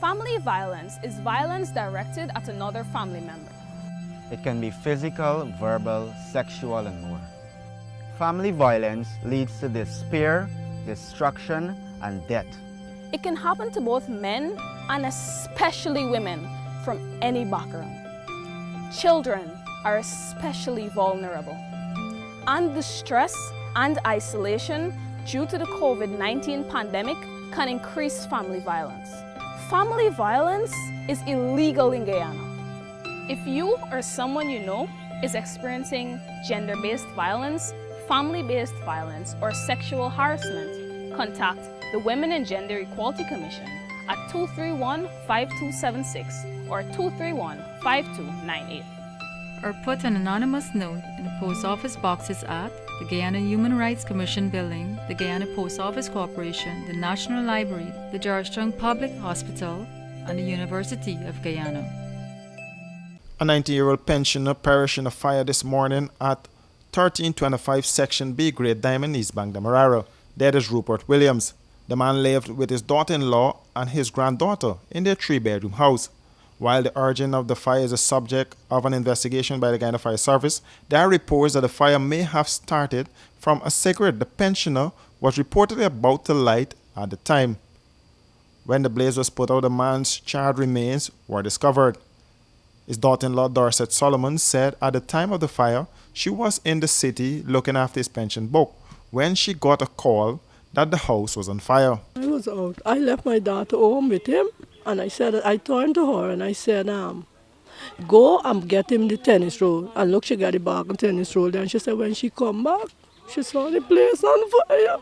Family violence is violence directed at another family member. It can be physical, verbal, sexual, and more. Family violence leads to despair, destruction, and death. It can happen to both men and especially women from any background. Children are especially vulnerable. And the stress and isolation due to the COVID-19 pandemic can increase family violence. Family violence is illegal in Guyana. If you or someone you know is experiencing gender-based violence, family-based violence, or sexual harassment, contact the Women and Gender Equality Commission at 231-5276 or 231-5298. Or put an anonymous note in the post office boxes at the Guyana Human Rights Commission Building, the Guyana Post Office Corporation, the National Library, the Georgetown Public Hospital, and the University of Guyana. A 90-year-old pensioner perished in a fire this morning at 1325 Section B Grade Diamond East Bank, Demerara. Dead is Rupert Williams. The man lived with his daughter-in-law and his granddaughter in their 3-bedroom house. While the origin of the fire is the subject of an investigation by the Guyana Fire Service, there are reports that the fire may have started from a cigarette the pensioner was reportedly about to light at the time. When the blaze was put out, the man's charred remains were discovered. His daughter-in-law, Dorset Solomon, said at the time of the fire, she was in the city looking after his pension book when she got a call that the house was on fire. I was out. I left my daughter home with him, and I turned to her and I said, go and get him the tennis roll. And look, she got the bag and tennis roll. Then she said when she come back, she saw the place on fire.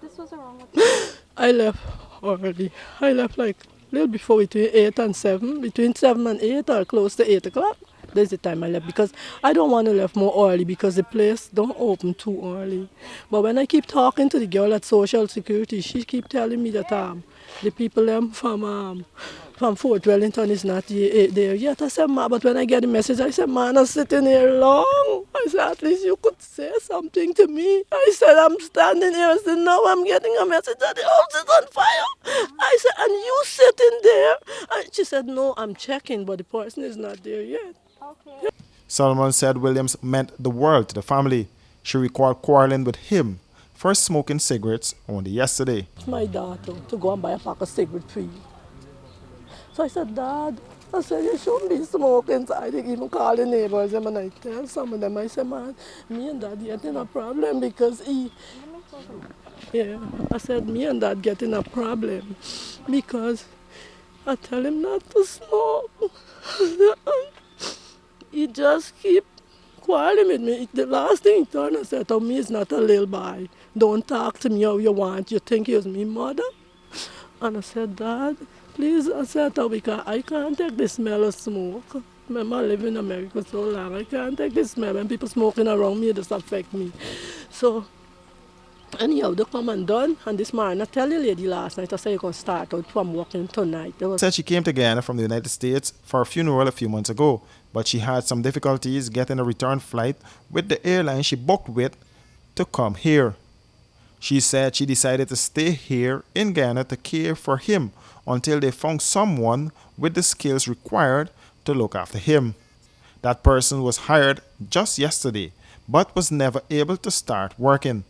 This was wrong with I left early. I left like a little before, between 8 and 7, between 7 and 8 or close to 8 o'clock. That's the time I left because I don't want to leave more early because the place don't open too early. But when I keep talking to the girl at Social Security, she keep telling me that the people from Fort Wellington is not there yet. I said, ma, but when I get the message, I said, man, I'm sitting here long. I said, at least you could say something to me. I said, I'm standing here. I said, now I'm getting a message that the house is on fire. I said, and you sitting there? And she said, no, I'm checking, but the person is not there yet. Okay. Solomon said Williams meant the world to the family. She recalled quarreling with him for smoking cigarettes only yesterday. It's my daughter to go and buy a pack of cigarettes for you. So I said, Dad, I said, you shouldn't be smoking. So I didn't even call the neighbors and I tell some of them, I said, man, me and Dad getting a problem because I said, me and Dad getting a problem because I tell him not to smoke. He just keep quarreling with me. The last thing he turned and said to me is not a little boy. Don't talk to me how you want. You think you're me mother? And I said, Dad, please, I said, because I can't take the smell of smoke. Remember, I live in America so long. I can't take the smell. When people smoking around me, it just affect me. So, anyhow, they come and done. And this morning, I tell the lady last night, I said, you're going to start out from working tonight. Said she came to Guyana from the United States for a funeral a few months ago, but she had some difficulties getting a return flight with the airline she booked with to come here. She said she decided to stay here in Guyana to care for him until they found someone with the skills required to look after him. That person was hired just yesterday, but was never able to start working.